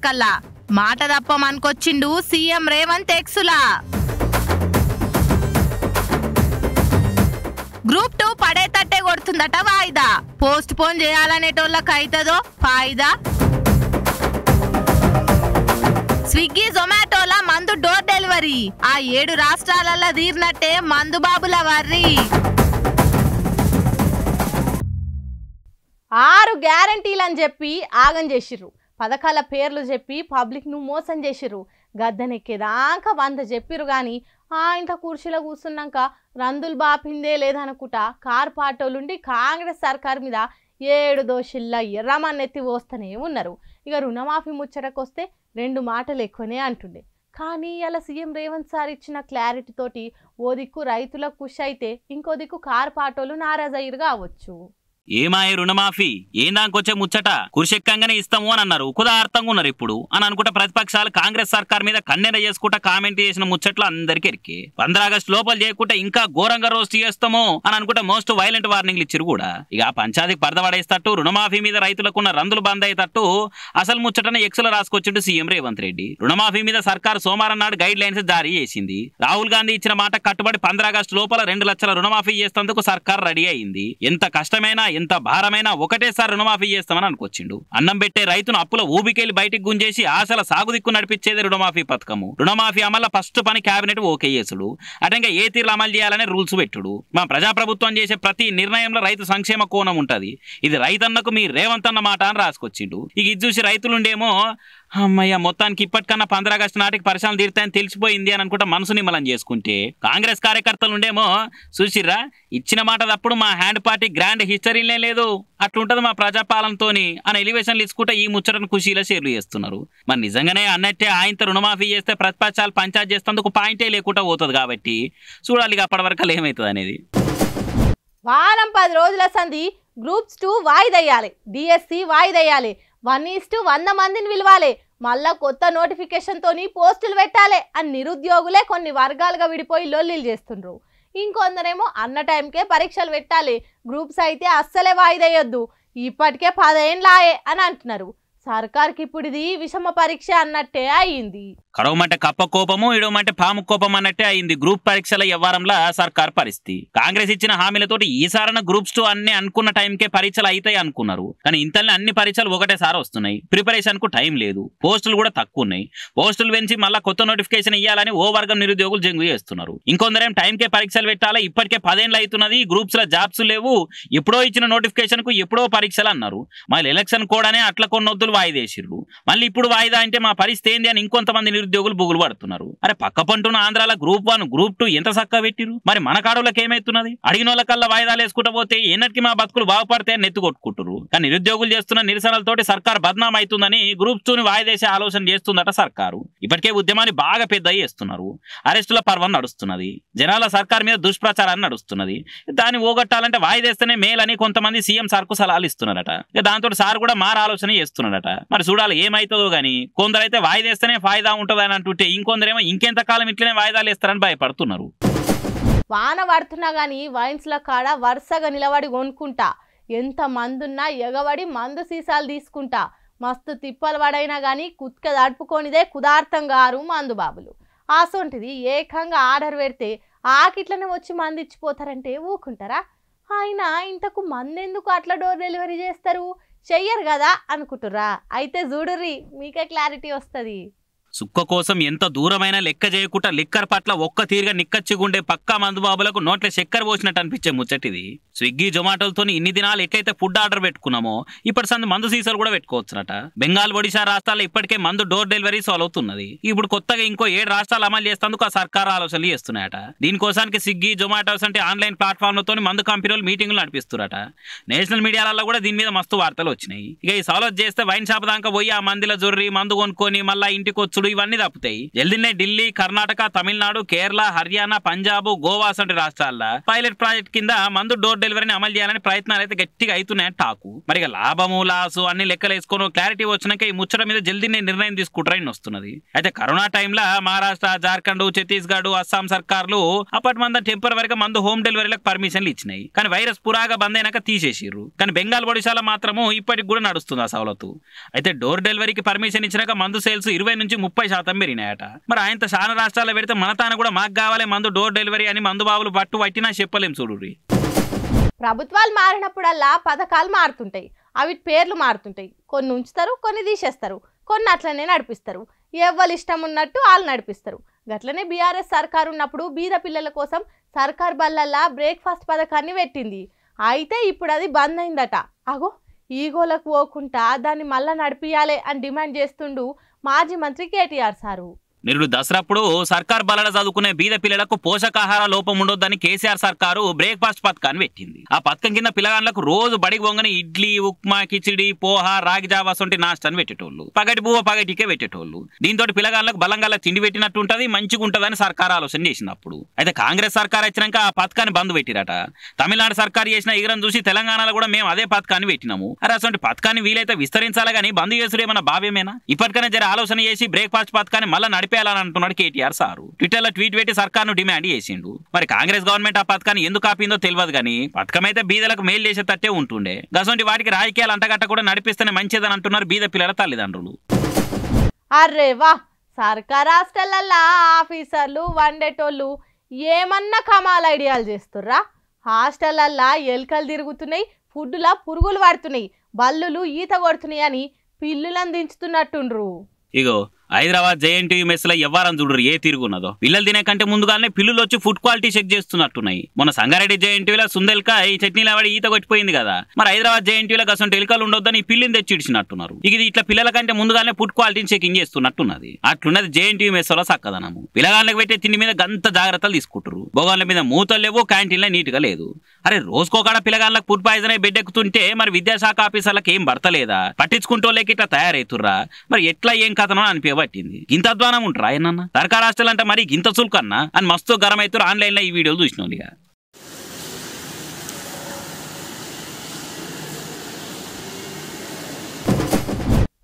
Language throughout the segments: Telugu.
వరకల్లా మాట తప్పమనుకొచ్చిండు సీఎం రేవంత్ ఎక్సులా. గ్రూప్ 2 పడే తట్టే కొడుతుందట వాయిదా. పోస్ట్ పోన్ చేయాలనేటోళ్ళకి అయితదో ఫాయిదా. స్విగ్గీ జొమాటోల మందు డోర్ డెలివరీ ఆ 7 రాష్ట్రాలలో తీరినట్టే మందు బాబుల వర్రి. 6 గ్యారంటీలని చెప్పి ఆగం చేసిర్రు. పథకాల పేర్లు చెప్పి పబ్లిక్ ను మోసం చేసిర్రు. గద్దెనెక్కేదాకా 100 చెప్పిర్రు గాని ఇంత కుర్చీలో కూర్చున్నాక రందులు బాపిందే లేదనుకుంటా కార్ పాటోలుండి కాంగ్రెస్ సర్కార్ మీద 7 దోషుల్లా ఎర్రమన్నెత్తి పోస్తూనే ఉన్నారు. ఇక రుణమాఫీ ముచ్చటకొస్తే 2 మాటలు ఎక్కువనే అంటుండే. కానీ అలా సీఎం రేవంత్ సార్ ఇచ్చిన క్లారిటీ తోటి ఓ దిక్కు రైతులకు ఖుషి అయితే ఇంకో దిక్కు కార్ పాటోలు నారాజయ్యరు కావచ్చు. ఏమాయ రుణమాఫీ ఏందాకొచ్చే ముచ్చట కురిశెక్కంగానే ఇస్తాము అని అన్నారు. కుదార్థంగా ఉన్నారు ఇప్పుడు అని అనుకుంటా ప్రతిపక్షాలు కాంగ్రెస్ సర్కార్ మీద కన్నెర చేసుకుంటా కామెంట్ చేసిన ముచ్చట్లు అందరికీ ఎరికే. 15 ఆగస్టు లోపల చేయకుంటే ఇంకా ఘోరంగా రోస్ట్ చేస్తాము అని అనుకుంటా మోస్ట్ వైలెంట్ వార్నింగ్లు ఇచ్చారు కూడా. ఇక పంచాయతీకి పడదపడేస్తట్టు రుణమాఫీ మీద రైతులకున్న రందులు బంద్ అయ్యేటట్టు అసలు ముచ్చటను ఎక్స్లో రాసుకొచ్చిండు సీఎం రేవంత్ రెడ్డి. రుణమాఫీ మీద సర్కారు సోమవారం నాడు గైడ్ లైన్స్ జారీ చేసింది. రాహుల్ గాంధీ ఇచ్చిన మాట కట్టుబడి 15 ఆగస్టు లోపల 2 లక్షల రుణమాఫీ చేసేందుకు సర్కార్ రెడీ అయింది. ఎంత కష్టమైనా ఎంత భారమైనా ఒకటేసారి రుణమాఫీ చేస్తామని అనుకొచ్చిండు. అన్నం పెట్టే రైతును అప్పుల ఊబికెళ్లి బయటికి గుంజేసి ఆశల సాగు దిక్కు నడిపించేది రుణమాఫీ పథకము. రుణమాఫీ అమల్లో ఫస్ట్ పని కేబినెట్ ఓకే చేసుడు, అటంగా ఏ తీరులో అమలు చేయాలనే రూల్స్ పెట్టుడు. మా ప్రజాప్రభుత్వం చేసే ప్రతి నిర్ణయంలో రైతు సంక్షేమ కోణం ఉంటది. ఇది రైతన్నకు మీ రేవంత్ అన్న మాట అని రాసుకొచ్చిండు. ఇక ఇది చూసి రైతులుండేమో అమ్మయ్య మొత్తానికి ఇప్పటికన్నా 15 ఆగస్టు నాటికి పరిశ్రమలు తీరుతాయని తెలిసిపోయింది అని అనుకుంటా మనసు నిమ్మలం చేసుకుంటే, కాంగ్రెస్ కార్యకర్తలు ఉండేమో చూసిర్రా ఇచ్చిన మాట తప్పుడు మా హ్యాండ్ పార్టీ గ్రాండ్ హిస్టరీలే లేదు అట్లుంటది మా ప్రజాపాలనతోని అని ఎలివేషన్లు ఇచ్చుకుంటే ఈ ముచ్చటను ఖుషీలో షేర్లు చేస్తున్నారు. మరి నిజంగానే అన్నట్టే ఆయనతో రుణమాఫీ చేస్తే ప్రతిపక్షాలు పంచాయతీ చేస్తేందుకు పాయింటే లేకుండా పోతుంది కాబట్టి చూడాలి అప్పటి వరకు ఏమవుతుంది అనేది. వారం 10 రోజుల సంధి గ్రూప్స్ 2 వాయిదయ్యాలి, డిఎస్సి వాయిదయ్యాలి, 1:100 మందిని పిలవాలి, మళ్ళా కొత్త నోటిఫికేషన్ తోని పోస్టులు పెట్టాలి అని నిరుద్యోగులే కొన్ని వర్గాలుగా విడిపోయి లొల్లిలు చేస్తుండ్రు. ఇంకొందరేమో అన్న టైంకే పరీక్షలు పెట్టాలి, గ్రూప్స్ అయితే అస్సలే వాయిదయ్యొద్దు, ఇప్పటికే 10 ఏళ్ళాయే అని అంటున్నారు. సర్కార్కి ఇప్పుడు ఇది విషమ పరీక్ష అన్నట్టే అయింది. కరవమంటే కప్ప కోపము ఇడవమంటే పాము కోపం అన్నట్టే అయింది గ్రూప్ పరీక్షల వ్యవహారంలో సర్కార్ పరిస్థితి. కాంగ్రెస్ ఇచ్చిన హామీలతోటి ఈసారన గ్రూప్స్ 2 అన్ని అనుకున్న టైంకే పరీక్షలు అవుతాయి అనుకున్నారు. కానీ ఇంతలో అన్ని పరీక్షలు ఒకటేసారి వస్తున్నాయి. ప్రిపరేషన్ కు టైం లేదు, పోస్టులు కూడా తక్కువ ఉన్నాయి. పోస్టులు పెంచి మళ్ళీ కొత్త నోటిఫికేషన్ ఇవ్వాలని ఓ వర్గం నిరుద్యోగులు జంగు చేస్తున్నారు. ఇంకొందరేం టైంకే పరీక్షలు పెట్టాలి, ఇప్పటికే 10 ఏళ్ళు అవుతున్నది, గ్రూప్స్ లో జాబ్స్ లేవు, ఎప్పుడో ఇచ్చిన నోటిఫికేషన్ కు ఎప్పుడో పరీక్షలు అన్నారు. మళ్ళీ ఎలక్షన్ కోడనే అట్లా కొన్ని వద్దులు వాయిదేసిర్రు. మళ్ళీ ఇప్పుడు వాయిదా అంటే మా పరిస్థితి ఏంది అని ఇంకొంతమంది నిరుద్యోగులు బుగులు పడుతున్నారు. అరే పక్క పంటున్న ఆంధ్రాల గ్రూప్ 1 గ్రూప్ 2 ఎంత చక్కగా పెట్టిరు, మరి మన కాడోళ్ళకి ఏమైతున్నది? అడిగిన వాళ్ళకల్లా వాయిదాలు వేసుకుంటూ పోతే ఎన్నటికి మా బతుకులు బాగుపడితే నెత్తి కొట్టుకుంటారు. కానీ నిరుద్యోగులు చేస్తున్న నిరసనలతోటి సర్కార్ బద్నాం అవుతుందని గ్రూప్ 2ని వాయిదేసే ఆలోచన చేస్తుందట సర్కారు. ఇప్పటికే ఉద్యమాన్ని బాగా పెద్ద చేస్తున్నారు. అరెస్టుల పర్వం నడుస్తున్నది, జనాల సర్కార్ మీద దుష్ప్రచారాన్ని నడుస్తున్నది. దాన్ని ఓగొట్టాలంటే వాయిదేస్తేనే మేలని కొంతమంది సీఎం సార్కు సలహాలు ఇస్తున్నారట. దాంతో సార్ కూడా మార ఆలోచన చేస్తున్నాడట. మరి చూడాలి ఏమైతుందో గానీ. కొందరైతే వాయిదేస్తేనే ఫాయిదా ఉంటుందని అంటుంటే ఇంకొందరేమో ఇంకెంతకాలం ఇట్లనే వాయిదాలు వేస్తారని భయపడుతున్నారు. వాన పడుతున్నా గానీ వైన్స్ల కాడ వరుసగా నిలబడి కొనుక్కుంటా, ఎంత మందున్నా ఎగబడి మందు సీసాలు తీసుకుంటా, మస్తు తిప్పలు పడైనా గానీ కుత్క దడుపుకొనిదే కుదార్థం గారు మందు బాబులు. అసొంటిది ఏకంగా ఆర్డర్ పెడితే ఆకిట్లనే వచ్చి మంది ఇచ్చిపోతారంటే ఊకుంటారా? అయినా ఇంతకు మందెందుకు అట్లా డోర్ డెలివరీ చేస్తారు, చెయ్యరు కదా అనుకుంటురా? అయితే చూడుర్రి మీకే క్లారిటీ వస్తుంది. సుక్క కోసం ఎంత దూరమైనా లెక్క చేయకుండా లిక్కర్ పట్ల ఒక్క తీరుగా నిక్కచ్చిగుండే పక్కా మందుబాబులకు నోట్ల చక్కెర పోసినట్టు అనిపించే ముచ్చటిది. స్విగ్గీ జొమాటోలతో ఇన్ని దినాలు ఎట్లయితే ఫుడ్ ఆర్డర్ పెట్టుకున్నామో ఇప్పటి సంది మందు సీసాలు కూడా పెట్టుకోవచ్చునట. బెంగాల్, ఒడిశా రాష్ట్రాల్లో ఇప్పటికే మందు డోర్ డెలివరీ సాల్వ్ అవుతున్నది. ఇప్పుడు కొత్తగా ఇంకో 7 రాష్ట్రాలు అమలు చేసేందుకు ఆ సర్కారు ఆలోచనలు చేస్తున్నాయట. దీనికోసానికి స్విగ్గీ జొమాటోస్ అంటే ఆన్లైన్ ప్లాట్ఫామ్లతో మందు కంపెనీలు మీటింగ్లు నడిపిస్తున్నారట. నేషనల్ మీడియాలలో కూడా దీని మీద మస్తు వార్తలు వచ్చినాయి. ఇక ఈ సాల్వ్ చేస్తే వైన్ షాప్ దాకా పోయి ఆ మందిలో జొర్రి మందు కొనుక్కొని మళ్ళీ ఇంటికి వచ్చుడు ఇవన్నీ తప్పుతాయి. జల్దీనే ఢిల్లీ, కర్ణాటక, తమిళనాడు, కేరళ, హర్యానా, పంజాబ్, గోవా వంటి రాష్ట్రాల్లో పైలట్ ప్రాజెక్ట్ కింద మందు డోర్ డెలివరీని అమలు చేయాలని ప్రయత్నాలు అయితే గట్టిగా అవుతున్నాయని టాకు. మరి లాభము లాసు అన్ని లెక్కలు వేసుకొని క్లారిటీ వచ్చినాక ఈ ముచ్చట మీద జల్దీనే నిర్ణయం తీసుకుంటారని వస్తున్నది. అయితే కరోనా టైంలో మహారాష్ట్ర, జార్ఖండ్, ఛత్తీస్గఢ్, అస్సాం సర్కార్లు అప్పటి మంది టెంపరీగా మందు హోమ్ డెలివరీలకు పర్మిషన్లు ఇచ్చినాయి. కానీ వైరస్ పురాగా బంద్ అయినాక తీసేసిర్రు. కానీ బెంగాల్, ఒడిశాలో మాత్రము ఇప్పటికి కూడా నడుస్తుంది ఆ సవలతు. అయితే డోర్ డెలివరీకి పర్మిషన్ ఇచ్చినాక మందు సేల్స్ 20 నుంచి 30% పెరిగినాయట. మరి ఆయనతో చాలా రాష్ట్రాల్లో పెడితే మన తాను కూడా మాకు కావాలి మందు డోర్ డెలివరీ అని మందు బాబులు పట్టు పట్టినా చెప్పలేం చూడుర్రి. ప్రభుత్వాలు మారినప్పుడల్లా పథకాలు మారుతుంటాయి, అవి పేర్లు మారుతుంటాయి. కొన్ని ఉంచుతారు, కొన్ని తీసేస్తారు, కొన్ని అట్లనే నడిపిస్తారు. ఎవరు ఇష్టం ఉన్నట్టు వాళ్ళు నడిపిస్తారు. గట్లనే బీఆర్ఎస్ సర్కారు ఉన్నప్పుడు బీద పిల్లల కోసం సర్కార్ బల్లల్లా బ్రేక్ఫాస్ట్ పథకాన్ని పెట్టింది. అయితే ఇప్పుడు అది బంద్ అయిందట. అగో ఈగోలకు పోకుండా దాన్ని మళ్ళా నడిపియాలి అని డిమాండ్ చేస్తుండు మాజీ మంత్రి కేటీఆర్ సారు. నిరుడు దసరాప్పుడు సర్కార్ బలాల చదువుకునే బీద పిల్లలకు పోషకాహార లోపం ఉండొద్దని కేసీఆర్ సర్కారు బ్రేక్ఫాస్ట్ పథకాన్ని పెట్టింది. ఆ పథకం కింద పిల్లగాళ్ళకు రోజు బడికి పోగానే ఇడ్లీ, ఉప్మా, కిచిడి, పోహ, రాగి జావా వంటి నాష్టాన్ని పెట్టేటోళ్ళు. పగటి బువ్వ పగటికే పెట్టేటోళ్ళు. దీంతో పిల్లగాళ్ళకు బలంగా తిండి పెట్టినట్టు ఉంటది, మంచిగా ఉంటదని సర్కారు ఆలోచన చేసినప్పుడు. అయితే కాంగ్రెస్ సర్కార్ వచ్చినాక ఆ పథకాన్ని బంద్ పెట్టిరట. తమిళనాడు సర్కారు చేసిన ఈగరం చూసి తెలంగాణలో కూడా మేము అదే పథకాన్ని పెట్టినాము. అరే అసలు పథకాన్ని వీలైతే విస్తరించాలి కానీ బంద్ చేసుడు ఏమన్నా భావ్యమేనా? ఇప్పటికైనా జర ఆలోచన చేసి బ్రేక్ఫాస్ట్ పథకాన్ని మళ్ళీ నడిపేయాలని అంటున్నాడు కేటీఆర్ సారు. ట్విట్టర్ లో ట్వీట్ పెట్టి సర్కార్ను డిమాండ్ చేసిండు. మరి కాంగ్రెస్ గవర్నమెంట్ ఆ పథకాన్ని ఎందుకు ఆపిందో తెలియదు కానీ పథకం అయితే బీదలకు మేలు చేసేటట్టే ఉంటుండే. గసంటి వాటికి రాజకీయాలు అంటగట్ట కూడా నడిపిస్తేనే మంచిదని అంటున్నారు బీద పిల్లల తల్లిదండ్రులు. అర్రే వా, సర్కార్ హాస్టళ్లల్లా ఆఫీసర్లు వండేటోళ్ళు ఏమన్నా కమాల్ ఐడియాలు చేస్తుర్రా? హాస్టళ్లల్లా ఎలుకలు తిరుగుతున్నాయి, ఫుడ్లా పురుగులు పడుతున్నాయి, బల్లులు ఈత కొడుతున్నాయి అని పిల్లులను దించుతున్నట్టుండ్రు. ఇగో హైదరాబాద్ జేఎన్టీయూ మెస్ లో ఎవ్వరం చూడరు ఏ తిరుగున్నదో. పిల్లలు తినే కంటే ముందుగానే పిల్లులు వచ్చి ఫుడ్ క్వాలిటీ చెక్ చేస్తున్నట్టున్నాయి. మన సంగారెడ్డి జేఎన్టీయూలో సుందెల్క ఈ చట్నీలో వాడి ఈత కొట్టిపోయింది కదా. మరి హైదరాబాద్ జేఎన్టీయూలో అసలు ఎలుకలు ఉండొద్దని పిల్లిని తెచ్చి ఇడిచినట్టున్నారు. ఇది ఇట్లా పిల్లల కంటే ముందుగానే ఫుడ్ క్వాలిటీని చెకింగ్ చేస్తున్నట్టున్నది. అట్లున్నది జేఎన్టీయూ మెస్ లో చక్కదనము. పిల్లగాళ్ళకి పెట్టే తిండి మీద గంత జాగ్రత్తలు తీసుకుంటారు. భోగాళ్ళ మీద మూతలు లేవు, క్యాంటీన్లో నీట్ గా లేదు. అరే రోజుకోకాడ పిల్లగాళ్ళకి ఫుడ్ పాయిజన్ అయి బెడ్ ఎక్కుతుంటే మరి విద్యాశాఖ ఆఫీసర్లకు ఏం భర్తలేదా? పట్టించుకుంటోళ్ళకి ఇట్లా తయారైతుర్రా? మరి ఎట్లా ఏం కథనో అనిపించబట్టింది. ఇంత అధ్వానం ఉంటారా ఆయనన్న? సర్కార్ హాస్టల్ అంటే మరి ఇంత చుల్కన్నా అని మస్తు గరం అవుతారు. ఆన్లైన్ లో ఈ వీడియోలు చూసినోళ్ళుగా.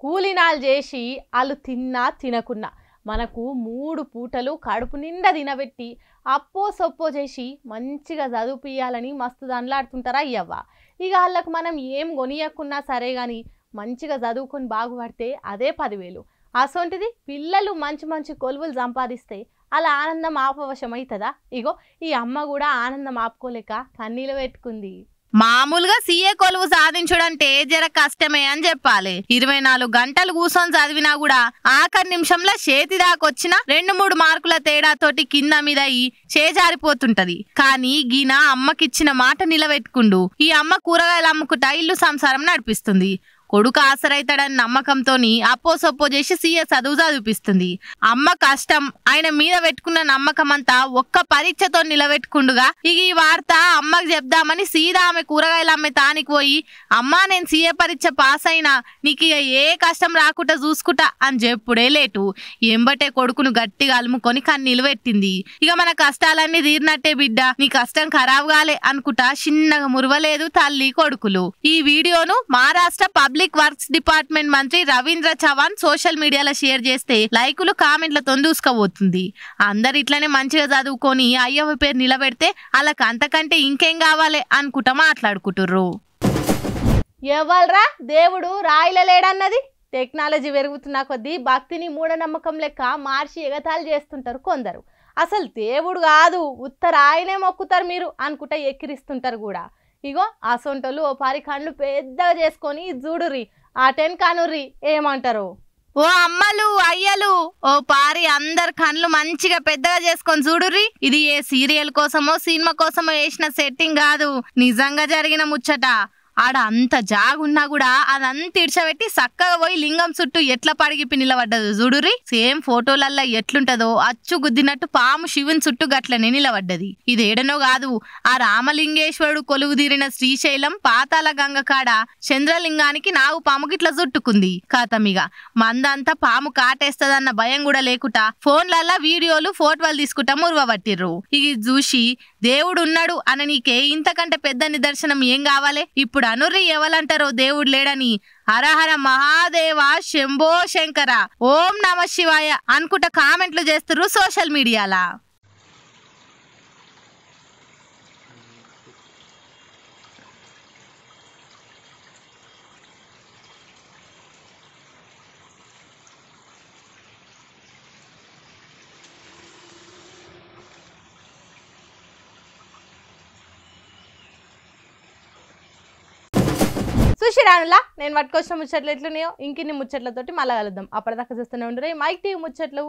కూలినాలు చేసి వాళ్ళు తిన్నా తినకున్నా మనకు 3 పూటలు కడుపు నిండా తినబెట్టి అప్పో సొప్పో చేసి మంచిగా చదువుపియాలని మస్తు దండలాడుతుంటారా అయ్యవ్వ. ఇక వాళ్ళకు మనం ఏం కొనియకున్నా సరే కానీ మంచిగా చదువుకొని బాగుపడితే అదే 10,000. అసొంటిది పిల్లలు మంచి మంచి కొలువులు సంపాదిస్తే అలా ఆనందం ఆపవశమవుతుందా? ఇగో ఈ అమ్మ కూడా ఆనందం ఆపుకోలేక కన్నీళ్ళు పెట్టుకుంది. మామూలుగా సీఏ కొలువు సాధించుడంటే జర కష్టమే అని చెప్పాలి. 24 గంటలు కూర్చొని చదివినా కూడా ఆఖరి నిమిషంలో చేతి దాకొచ్చిన 2-3 మార్కుల తేడాతోటి కింద మీద చేజారిపోతుంటది. కానీ గీన అమ్మకిచ్చిన మాట నిలబెట్టుకుండు. ఈ అమ్మ కూరగాయలు అమ్ముకుంటా ఇల్లు సంసారం నడిపిస్తుంది. కొడుకు ఆసరైతాడని నమ్మకంతోని అప్పో సొప్పో చేసి సీఏ చదువు చదివిపిస్తుంది. అమ్మ కష్టం ఆయన మీద పెట్టుకున్న నమ్మకం అంతా ఒక్క పరీక్షతో నిలబెట్టుకుండుగా. ఇక ఈ వార్త అమ్మకి చెప్దామని సీదా ఆమె కూరగాయలు అమ్మే తానికి పోయి, అమ్మా నేను సీఏ పరీక్ష పాస్ అయినా, నీకు ఇక ఏ కష్టం రాకుండా చూసుకుంటా అని చెప్పుడే లేటు. ఎంబటే కొడుకును గట్టిగా అలుముకొని కన్నీళ్ళు పెట్టింది. ఇక మన కష్టాలన్నీ తీరినట్టే బిడ్డ, నీ కష్టం ఖరాబ్ కాలే అనుకుంటా చిన్నగా మురవలేదు తల్లి కొడుకులు. ఈ వీడియోను మహారాష్ట్ర పబ్లిక్ వర్క్స్ డిపార్ట్మెంట్ మంత్రి రవీంద్ర చవాన్ సోషల్ మీడియాలో షేర్ చేస్తే లైకులు కామెంట్లతో దూసుకుపోతుంది. అందరు ఇట్లనే మంచిగా చదువుకొని అయ్యవ పేరు నిలబెడితే వాళ్ళకి అంతకంటే ఇంకేం కావాలి అనుకుంటా మాట్లాడుకుంటుర్రు. ఎవల్రా దేవుడు రాయిల లేడన్నది? టెక్నాలజీ పెరుగుతున్న కొద్దీ భక్తిని మూఢనమ్మకం లెక్క మార్చి ఎగతాళి చేస్తుంటారు కొందరు. అసలు దేవుడు కాదు ఉత్తరాయనే మొక్కుతారు మీరు అనుకుంటా ఎక్కిరిస్తుంటారు కూడా. ఇగో అసొంటోళ్ళు ఓ పారి కళ్ళు పెద్దగా చేసుకొని చూడుర్రి, ఆ 10 కానుర్రి ఏమంటారు? ఓ అమ్మలు అయ్యలు ఓ పారి అందరు కళ్ళు మంచిగా పెద్దగా చేసుకొని చూడుర్రి. ఇది ఏ సీరియల్ కోసమో సినిమా కోసమో వేసిన సెట్టింగ్ కాదు, నిజంగా జరిగిన ముచ్చట. ఆడ అంత జాగున్నా కూడా అదంతా ఇడ్చబెట్టి చక్కగా పోయి లింగం చుట్టూ ఎట్లా పడిగిపి నిలబడ్డదు చూడురి. సేమ్ ఫోటోలల్లా ఎట్లుంటదో అచ్చు గుద్దినట్టు పాము శివుని చుట్టూ గట్లనే నిలబడ్డది. ఇదేడనో కాదు, ఆ రామలింగేశ్వరుడు కొలువు తీరిన శ్రీశైలం పాతాల గంగ కాడ చంద్రలింగానికి నాగు పాము గిట్ల చుట్టుకుంది. కాతమిగా మందంతా పాము కాటేస్తదన్న భయం కూడా లేకుట ఫోన్లల్లా వీడియోలు ఫోటోలు తీసుకుంటా మురువబట్టిర్రు. ఇది చూసి దేవుడు ఉన్నాడు అన నీకే ఇంతకంటే పెద్ద నిదర్శనం ఏం కావాలి? ఇప్పుడు అనుర్రి ఎవలంటారో దేవుడు లేడని. హరహర మహాదేవ శంభో శంకర ఓం నమ శివాయ అనుకుంటా కామెంట్లు చేస్తుర్రు సోషల్ మీడియాలా. చూసిరానులా నేను పట్టుకొచ్చిన ముచ్చట్లు ఎట్లున్నాయో ఇంకిన్ని ముచ్చట్లతోటి మళ్ళా కలుద్దాం. అప్పటిదాకా చూస్తూనే ఉండరు మైక్ టీవీ ముచ్చట్లు.